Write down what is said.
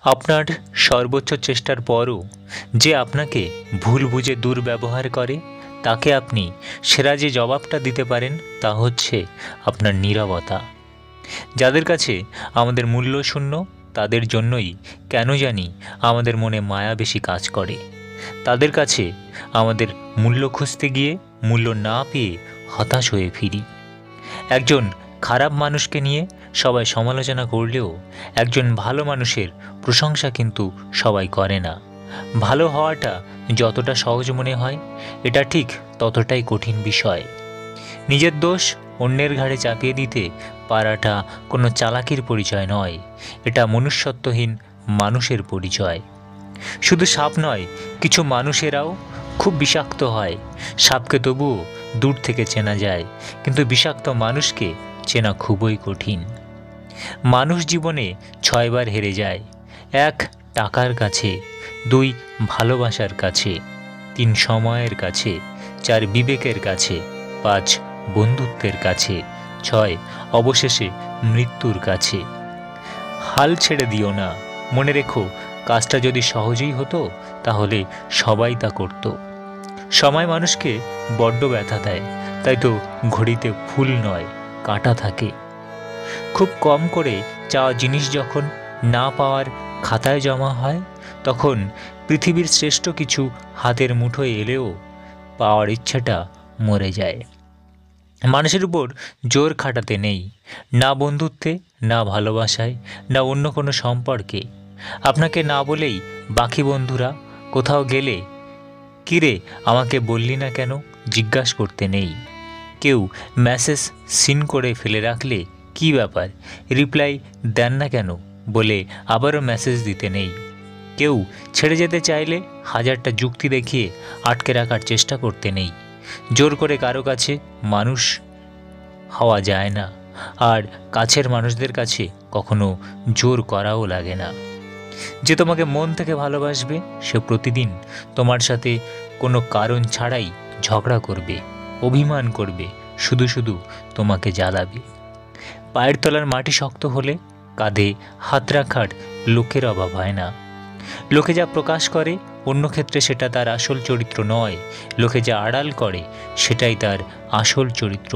আপনার সর্বোচ্চ চেষ্টার পরও যে আপনাকে ভুল বুঝে দুর্ব্যবহার করে, তাকে আপনি সেরা যে জবাবটা দিতে পারেন তা হচ্ছে আপনার নীরবতা। যাদের কাছে আমাদের মূল্য শূন্য, তাদের জন্যই কেন জানি আমাদের মনে মায়া বেশি কাজ করে। তাদের কাছে আমাদের মূল্য খুঁজতে গিয়ে মূল্য না পেয়ে হতাশ হয়ে ফিরি। একজন খারাপ মানুষকে নিয়ে সবাই সমালোচনা করলেও একজন ভালো মানুষের প্রশংসা কিন্তু সবাই করে না। ভালো হওয়াটা যতটা সহজ মনে হয়, এটা ঠিক ততটাই কঠিন বিষয়। নিজের দোষ অন্যের ঘাড়ে চাপিয়ে দিতে পারাটা কোনো চালাকির পরিচয় নয়, এটা মনুষ্যত্বহীন মানুষের পরিচয়। শুধু সাপ নয়, কিছু মানুষেরাও খুব বিষাক্ত হয়। সাপকে তবুও দূর থেকে চেনা যায়, কিন্তু বিষাক্ত মানুষকে চেনা খুবই কঠিন। মানুষ জীবনে 6 বার হেরে যায়। 1 টাকার কাছে, 2 ভালোবাসার কাছে, 3 সময়ের কাছে, 4 বিবেকের কাছে, 5 বন্ধুত্বের কাছে, 6 অবশেষে মৃত্যুর কাছে। হাল ছেড়ে দিও না, মনে রেখো কাজটা যদি সহজেই হতো তাহলে সবাই তা করত। সময় মানুষকে বড্ড ব্যথা দেয়, তাই তো ঘড়িতে ফুল নয় কাঁটা থাকে। খুব কম করে চাওয়া জিনিস যখন না পাওয়ার খাতায় জমা হয়, তখন পৃথিবীর শ্রেষ্ঠ কিছু হাতের মুঠোয় এলেও পাওয়ার ইচ্ছাটা মরে যায়। মানুষের উপর জোর খাটাতে নেই, না বন্ধুত্বে, না ভালোবাসায়, না অন্য কোনো সম্পর্কে। আপনাকে না বলেই বাকি বন্ধুরা কোথাও গেলে কিরে আমাকে বললি না কেন জিজ্ঞাসা করতে নেই। কেউ মেসেজ সিন করে ফেলে রাখলে কি ব্যাপার, রিপ্লাই দেন না কেন বলে আবারও মেসেজ দিতে নেই। কেউ ছেড়ে যেতে চাইলে 1000টা যুক্তি দেখিয়ে আটকে রাখার চেষ্টা করতে নেই। জোর করে কারো কাছে মানুষ হওয়া যায় না, আর কাছের মানুষদের কাছে কখনো জোর করাও লাগে না। যে তোমাকে মন থেকে ভালোবাসবে সে প্রতিদিন তোমার সাথে কোনো কারণ ছাড়াই ঝগড়া করবে, অভিমান করবে, শুধু শুধু তোমাকে জ্বালাবে। পায়ের তলার মাটি শক্ত হলে কাঁধে হাত রাখার লোকের অভাব হয় না। লোকে যা প্রকাশ করে অন্য ক্ষেত্রে সেটা তার আসল চরিত্র নয়, লোকে যা আড়াল করে সেটাই তার আসল চরিত্র।